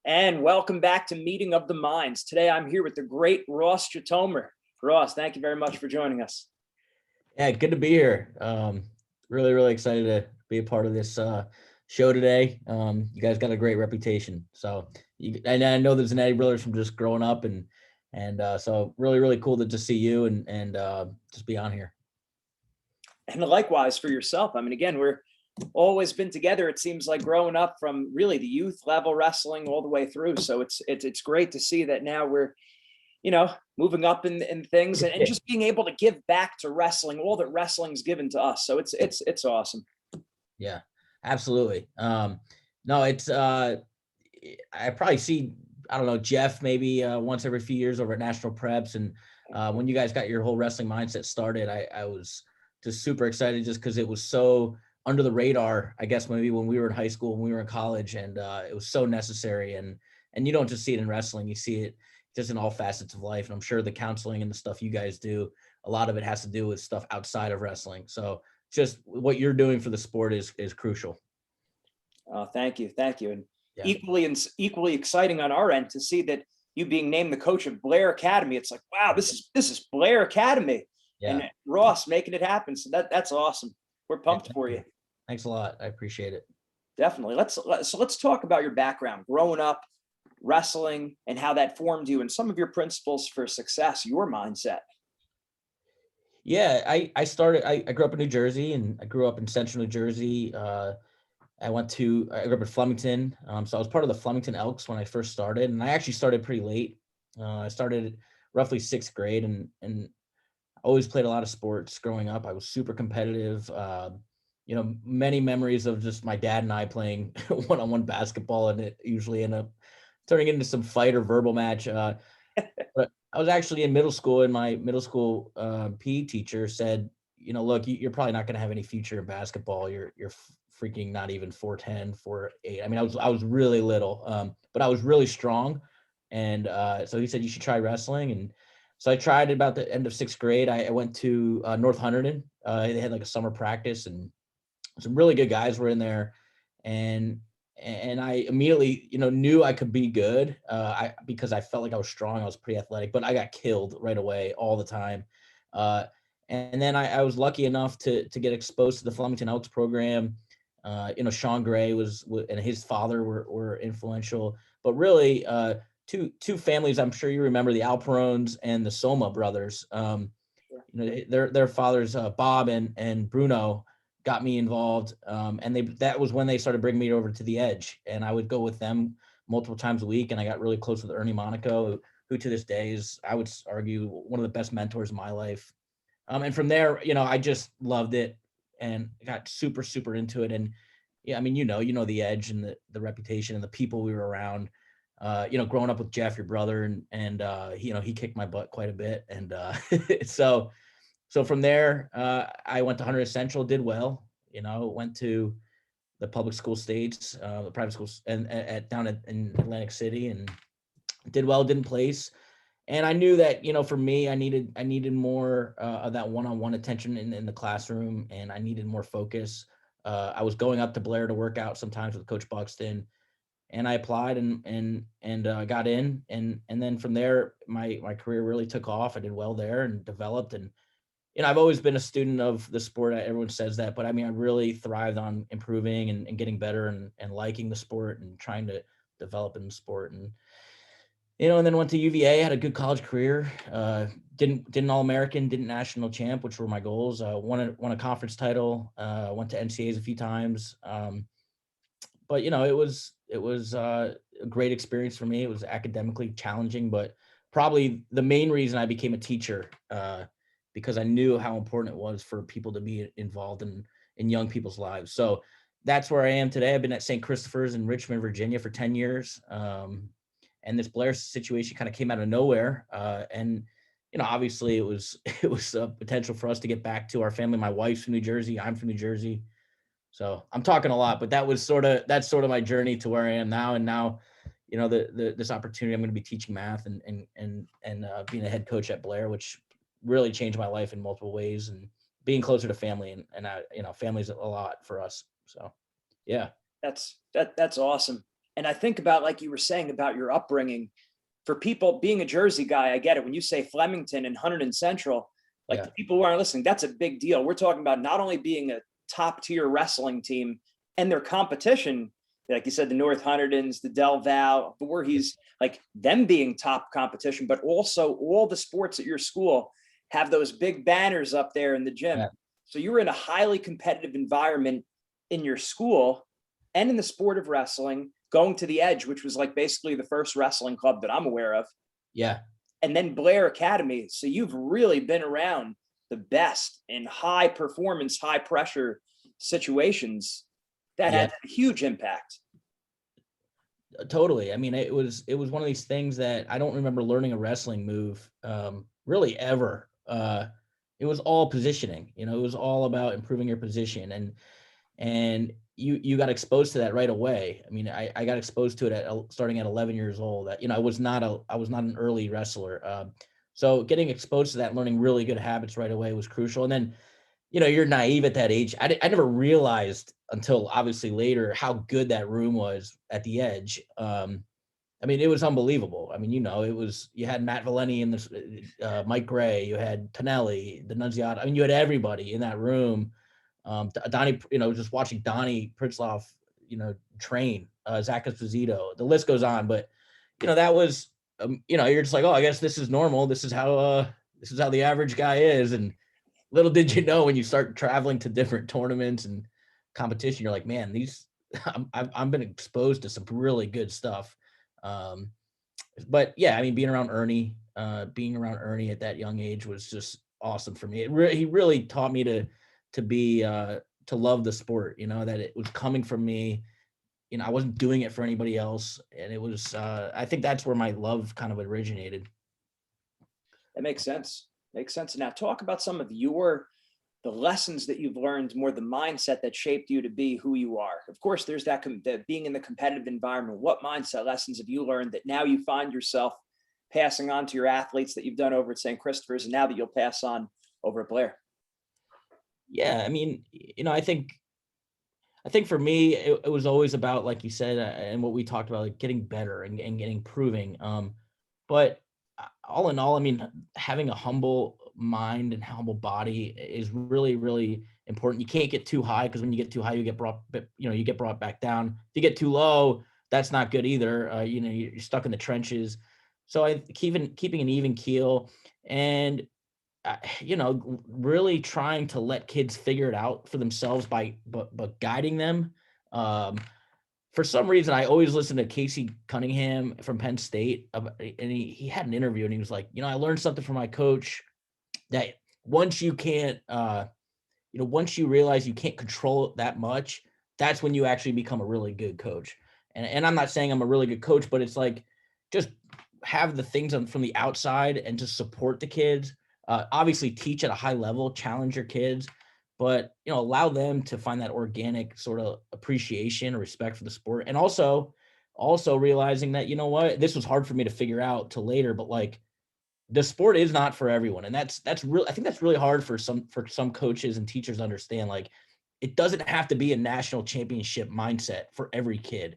And welcome back to Meeting of the Minds. Today I'm here with the great Ross Gitomer. Ross, thank you very much for joining us. Yeah, good to be here. Really excited to be a part of this show today. You guys got a great reputation, and I know there's an Eddie Brothers from just growing up, and so really cool to just see you and just be on here. And likewise for yourself. I mean, again, we're always been together. It seems like growing up from really the youth level wrestling all the way through. So it's great to see that now we're moving up in things and just being able to give back to wrestling all that wrestling's given to us. So it's awesome. Yeah, absolutely. No, it's I probably see, I don't know, Jeff maybe once every few years over at National Preps, and when you guys got your whole wrestling mindset started, I was just super excited just because it was so under the radar, I guess maybe when we were in high school, when we were in college, and it was so necessary. And you don't just see it in wrestling, you see it just in all facets of life. And I'm sure the counseling and the stuff you guys do, a lot of it has to do with stuff outside of wrestling. So just what you're doing for the sport is crucial. Thank you, and Yeah. equally exciting on our end to see that you being named the coach of Blair Academy. It's like, wow, this is Blair Academy, and Yeah. Ross making it happen. So that's awesome. We're Yeah, pumped for you. thanks a lot. I appreciate it. Definitely. Let's talk about your background, growing up, wrestling, and how that formed you, and some of your principles for success, your mindset. Yeah, I grew up in New Jersey, and I grew up in central New Jersey. I grew up in Flemington. So I was part of the Flemington Elks when I first started, and I actually started pretty late. I started roughly sixth grade, and always played a lot of sports growing up. I was super competitive. Many memories of just my dad and I playing one-on-one basketball, and it usually ended up turning into some fight or verbal match. But I was actually in middle school, and my middle school PE teacher said, look, you're probably not going to have any future in basketball. You're freaking not even 4'10", 4'8". I mean, I was really little, but I was really strong, and so he said you should try wrestling. And so I tried it about the end of sixth grade. I went to North Hunterdon. They had like a summer practice, and some really good guys were in there, and I immediately, knew I could be good, because I felt like I was strong. I was pretty athletic, but I got killed right away all the time. Uh, and then I was lucky enough to get exposed to the Flemington Elks program. Sean Gray and his father were influential, but really, two families. I'm sure you remember the Alperones and the Soma brothers. Their fathers, Bob and Bruno, got me involved, and that was when they started bringing me over to the Edge, and I would go with them multiple times a week. And I got really close with Ernie Monaco, who to this day is, I would argue, one of the best mentors in my life. And from there, I just loved it and got super into it. And yeah, I mean, the Edge and the reputation and the people we were around. Growing up with Jeff, your brother, and he kicked my butt quite a bit, and so from there, I went to Hunter Central, did well. Went to the public school states, the private schools, and down in Atlantic City, and did well. Didn't place, and I knew that for me, I needed more of that one-on-one attention in the classroom, and I needed more focus. I was going up to Blair to work out sometimes with Coach Buxton, and I applied and got in, and then from there, my career really took off. I did well there and developed. And I've always been a student of the sport. Everyone says that, but I mean, I really thrived on improving and getting better and liking the sport and trying to develop in the sport. And then went to UVA, had a good college career. Didn't All-American, didn't national champ, which were my goals. Won a conference title. Went to NCAAs a few times. But it was a great experience for me. It was academically challenging, but probably the main reason I became a teacher, because I knew how important it was for people to be involved in young people's lives. So that's where I am today. I've been at St. Christopher's in Richmond, Virginia for 10 years. And this Blair situation kind of came out of nowhere. And obviously it was it was a potential for us to get back to our family. My wife's from New Jersey. I'm from New Jersey. So I'm talking a lot, but that's sort of my journey to where I am now. And now, this opportunity, I'm going to be teaching math and being a head coach at Blair, which really changed my life in multiple ways, and being closer to family, and family's a lot for us. So, yeah. That's awesome. And I think about, like you were saying about your upbringing, for people being a Jersey guy, I get it. When you say Flemington and Hunterdon Central, like Yeah. the people who aren't listening, that's a big deal. We're talking about not only being a top tier wrestling team and their competition, like you said, the North Hunterdons, the Del Val, the Voorhees, like them being top competition, but also all the sports at your school have those big banners up there in the gym. Yeah. So you were in a highly competitive environment in your school and in the sport of wrestling, going to the Edge, which was like basically the first wrestling club that I'm aware of, Yeah. and then Blair Academy. So you've really been around the best in high performance, high pressure situations that Yeah. had a huge impact. Totally. I mean, it was one of these things that I don't remember learning a wrestling move really ever. It was all positioning. It was all about improving your position, and you got exposed to that right away. I mean, I got exposed to it starting at 11 years old. I was not an early wrestler. So getting exposed to that, learning really good habits right away was crucial. And then, you're naive at that age. I never realized until obviously later how good that room was at the Edge. I mean, it was unbelievable. I mean, you had Matt Valeni in this, Mike Gray, you had Tonelli, the Nunziata. I mean, you had everybody in that room. Donnie, just watching Donnie Pritzloff, train, Zach Esposito, the list goes on. But, that was, you're just like, oh, I guess this is normal. This is how the average guy is. And little did you know, when you start traveling to different tournaments and competition, you're like, man, I've been exposed to some really good stuff. Um, but yeah, I mean, being around Ernie at that young age was just awesome for me. He really taught me to love the sport, that it was coming from me. I wasn't doing it for anybody else. And it was, I think that's where my love kind of originated. That makes sense. Makes sense. Now talk about some of the lessons that you've learned, more the mindset that shaped you to be who you are. Of course, there's that being in the competitive environment. What mindset lessons have you learned that now you find yourself passing on to your athletes that you've done over at St. Christopher's, and now that you'll pass on over at Blair? Yeah. I mean, I think for me, it was always about, like you said, and what we talked about, like getting better and getting improving. But all in all, I mean, having a humble mind and humble body is really, really important. You can't get too high, because when you get too high, you get brought back down. If you get too low, that's not good either. You're stuck in the trenches. So keeping an even keel, and really trying to let kids figure it out for themselves but guiding them. Um, for some reason, I always listen to Casey Cunningham from Penn State, and he had an interview, and he was like, I learned something from my coach, that once you can't, once you realize you can't control it that much, that's when you actually become a really good coach. And I'm not saying I'm a really good coach, but it's like, just have the things from the outside and just support the kids. Obviously teach at a high level, challenge your kids, but allow them to find that organic sort of appreciation or respect for the sport. And also realizing that, what, this was hard for me to figure out till later, but like, the sport is not for everyone. And that's really, I think that's really hard for some coaches and teachers to understand. Like, it doesn't have to be a national championship mindset for every kid.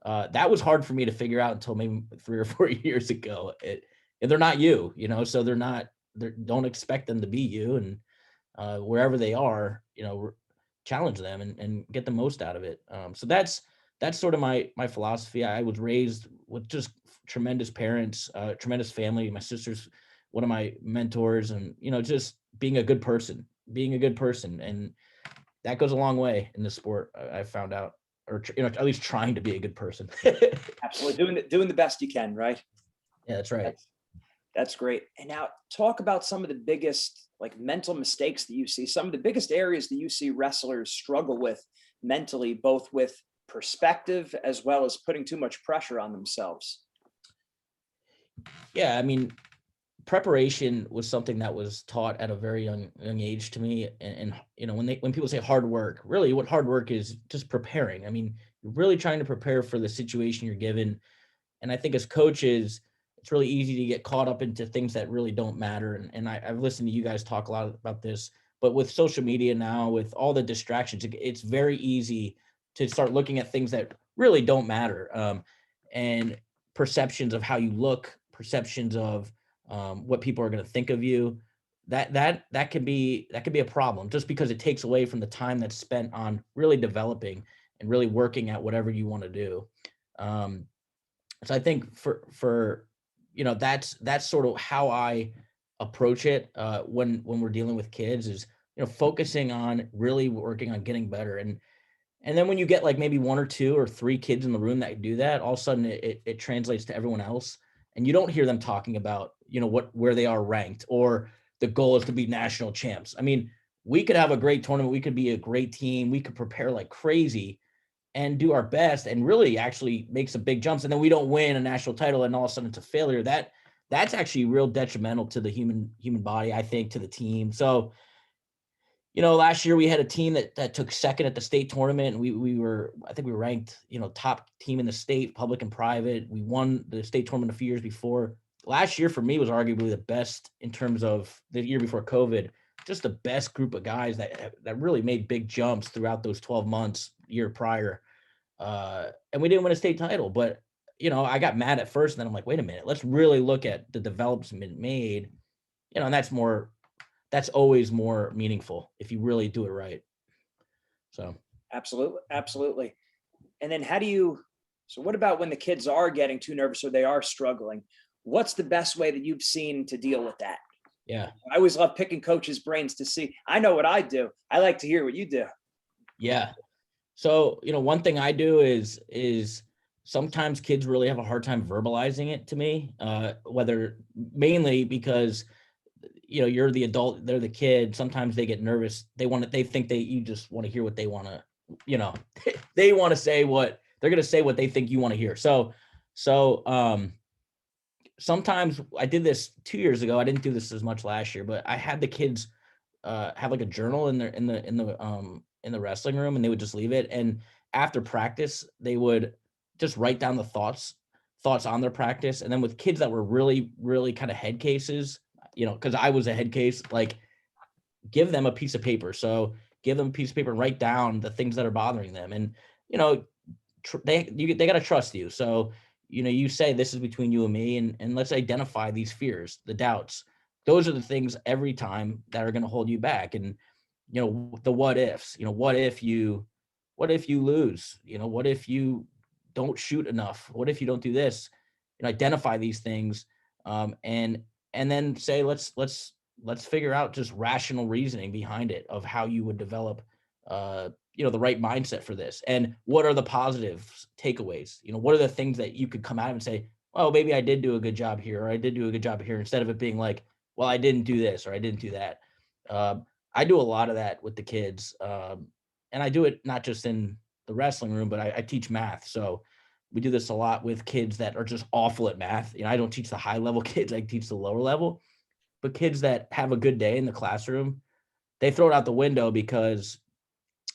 That was hard for me to figure out until maybe 3 or 4 years ago. And they're not you, so don't expect them to be you. And wherever they are, challenge them and get the most out of it. So that's sort of my philosophy. I was raised with just tremendous parents, tremendous family. My sister's one of my mentors, and just being a good person, and that goes a long way in the sport. I found out, or at least trying to be a good person. Absolutely, doing the best you can, right? Yeah, that's right. That's great. And now talk about some of the biggest like mental mistakes that you see, some of the biggest areas that you see wrestlers struggle with mentally, both with perspective as well as putting too much pressure on themselves. Yeah, I mean, preparation was something that was taught at a very young age to me. And when people say hard work, really what hard work is, just preparing. I mean, you're really trying to prepare for the situation you're given. And I think as coaches, it's really easy to get caught up into things that really don't matter. And I've listened to you guys talk a lot about this, but with social media now, with all the distractions, it's very easy to start looking at things that really don't matter. And perceptions of how you look, perceptions of what people are going to think of you, that can be a problem, just because it takes away from the time that's spent on really developing and really working at whatever you want to do. Um, so I think for that's sort of how I approach it when we're dealing with kids, is focusing on really working on getting better. And then when you get like maybe one or two or three kids in the room that do that, all of a sudden it translates to everyone else. And you don't hear them talking about, where they are ranked, or the goal is to be national champs. I mean, we could have a great tournament. We could be a great team. We could prepare like crazy and do our best and really actually make some big jumps. And then we don't win a national title and all of a sudden it's a failure. That's actually real detrimental to the human body, I think, to the team. So, last year we had a team that took second at the state tournament, and I think we were ranked, top team in the state, public and private. We won the state tournament a few years before. Last year for me was arguably the best in terms of the year before COVID, just the best group of guys that really made big jumps throughout those 12 months, year prior. And we didn't win a state title, but I got mad at first, and then I'm like, wait a minute, let's really look at the development made, and that's always more meaningful if you really do it right. So Absolutely. Absolutely. And then so what about when the kids are getting too nervous or they are struggling? What's the best way that you've seen to deal with that? yeah, I always love picking coaches' brains to see. I know what I do. I like to hear what you do. yeah. So one thing I do is sometimes kids really have a hard time verbalizing it to me, whether mainly because you're the adult, they're the kid. Sometimes they get nervous. They think that you just want to hear what they want to, they want to say what they're going to say, what they think you want to hear. So sometimes I did this 2 years ago. I didn't do this as much last year, but I had the kids have like a journal in the wrestling room, and they would just leave it. And after practice, they would just write down the thoughts on their practice. And then with kids that were really, really kind of head cases, because I was a head case, like give them a piece of paper. So give them a piece of paper and write down the things that are bothering them. And, they got to trust you. So, you say this is between you and me, and let's identify these fears, the doubts. Those are the things every time that are going to hold you back. And, the what ifs, what if you lose, what if you don't shoot enough? What if you don't do this? Identify these things. And then say, let's figure out just rational reasoning behind it of how you would develop, the right mindset for this. And what are the positive takeaways? What are the things that you could come out and say, oh, maybe I did do a good job here, or I did do a good job here, instead of it being like, well, I didn't do this, or I didn't do that. I do a lot of that with the kids. And I do it not just in the wrestling room, but I teach math. So we do this a lot with kids that are just awful at math. I don't teach the high level kids, I teach the lower level. But kids that have a good day in the classroom, they throw it out the window because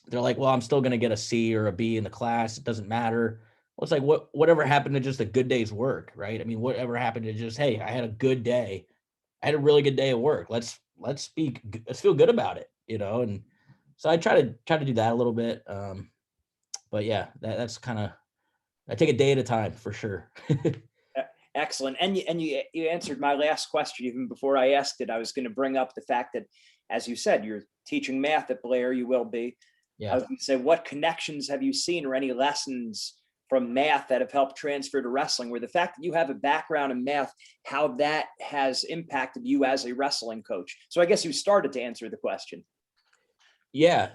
they're like, well, I'm still going to get a C or a B in the class. It doesn't matter. Well, it's like, whatever happened to just a good day's work, right? I mean, whatever happened to just, hey, I had a good day. I had a really good day at work. Let's feel good about it, And so I try to do that a little bit. But yeah, that's kind of, I take a day at a time for sure. Excellent. And you answered my last question even before I asked it. I was going to bring up the fact that, as you said, you're teaching math at Blair. You will be. I Yeah. was going to say, what connections have you seen, or any lessons from math that have helped transfer to wrestling, where the fact that you have a background in math, how that has impacted you as a wrestling coach? So I guess you started to answer the question. Yeah.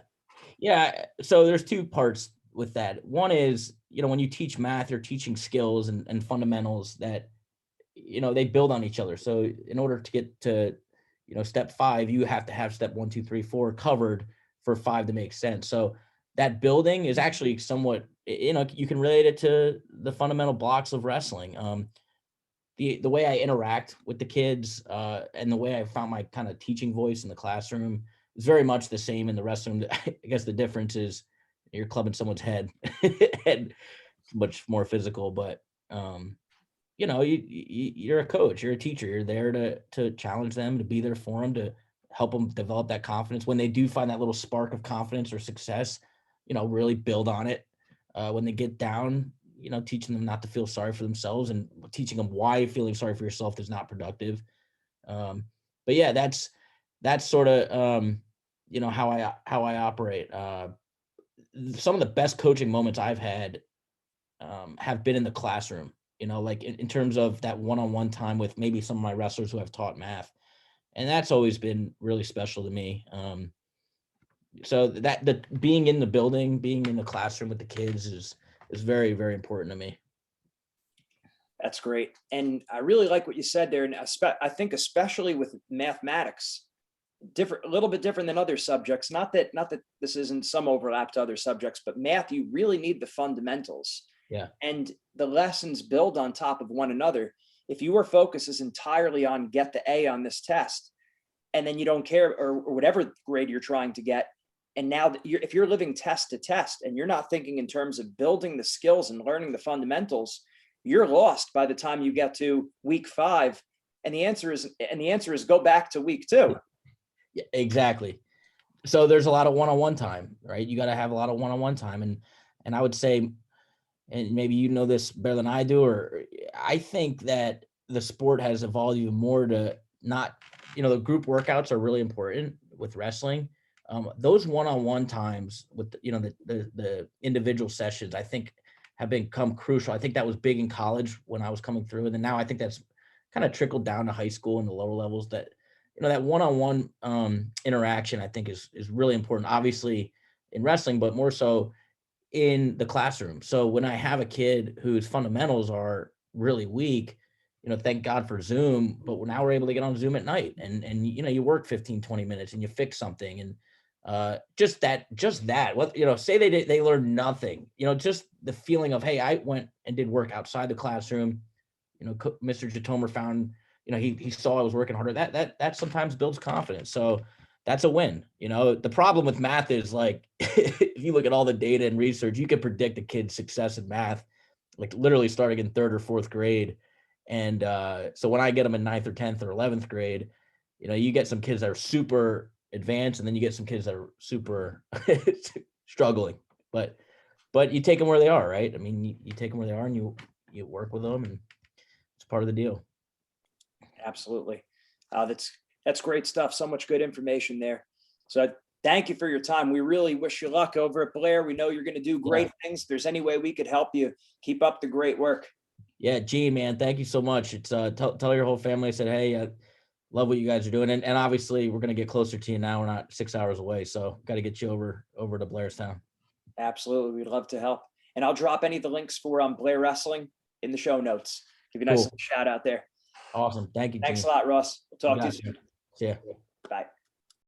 Yeah. So there's two parts with that. One is, when you teach math, you're teaching skills and fundamentals that, they build on each other. So in order to get to, step 5, you have to have step 1, 2, 3, 4 covered for 5 to make sense. So that building is actually somewhat, you can relate it to the fundamental blocks of wrestling. The way I interact with the kids, and the way I found my kind of teaching voice in the classroom is very much the same in the wrestling. I guess the difference is you're clubbing someone's head and it's much more physical, but you're a coach, you're a teacher, you're there to challenge them, to be there for them, to help them develop that confidence when they do find that little spark of confidence or success, really build on it. when they get down, teaching them not to feel sorry for themselves and teaching them why feeling sorry for yourself is not productive. But yeah, that's sort of, how I operate. Some of the best coaching moments I've had have been in the classroom, like in terms of that one-on-one time with maybe some of my wrestlers who have taught math. And that's always been really special to me. So that the being in the building, being in the classroom with the kids is very, very important to me. That's great. And I really like what you said there. And I think especially with mathematics, a little bit different than other subjects. Not that this isn't some overlap to other subjects, but math, you really need the fundamentals. Yeah. And the lessons build on top of one another. If your focus is entirely on get the A on this test, and then you don't care, or whatever grade you're trying to get, and now if you're living test to test and you're not thinking in terms of building the skills and learning the fundamentals, you're lost by the time you get to week 5. And the answer is go back to week 2. Yeah, exactly. So there's a lot of one-on-one time, right? You got to have a lot of one-on-one time. And I would say, and maybe you know this better than I do, or I think that the sport has evolved even more to not, the group workouts are really important with wrestling. Those one-on-one times with, the individual sessions, I think have become crucial. I think that was big in college when I was coming through. And then now I think that's kind of trickled down to high school and the lower levels, that, that one-on-one interaction, I think is really important, obviously in wrestling, but more so in the classroom. So when I have a kid whose fundamentals are really weak, thank God for Zoom, but now we're able to get on Zoom at night and you work 15, 20 minutes and you fix something. And just that, what, say they learned nothing, just the feeling of, hey, I went and did work outside the classroom. Mr. Gitomer found, he saw I was working harder. That sometimes builds confidence. So that's a win. The problem with math is, like, if you look at all the data and research, you can predict a kid's success in math, like literally starting in 3rd or 4th grade. And so when I get them in 9th or 10th or 11th grade, you get some kids that are super advanced, and then you get some kids that are super struggling. But you take them where they are, right? I mean, you take them where they are and you work with them, and it's part of the deal. Absolutely. That's great stuff. So much good information there. So thank you for your time. We really wish you luck over at Blair. We know you're going to do great things. If there's any way we could help you, keep up the great work. Yeah, Gene, man, thank you so much. It's tell your whole family I said, hey, I love what you guys are doing. And obviously we're going to get closer to you now. We're not 6 hours away. So got to get you over to Blairstown. Absolutely. We'd love to help. And I'll drop any of the links for Blair Wrestling in the show notes. Give you a nice shout out there. Awesome. Thank you, Gene. Thanks a lot, Ross. We'll talk to you soon. See ya.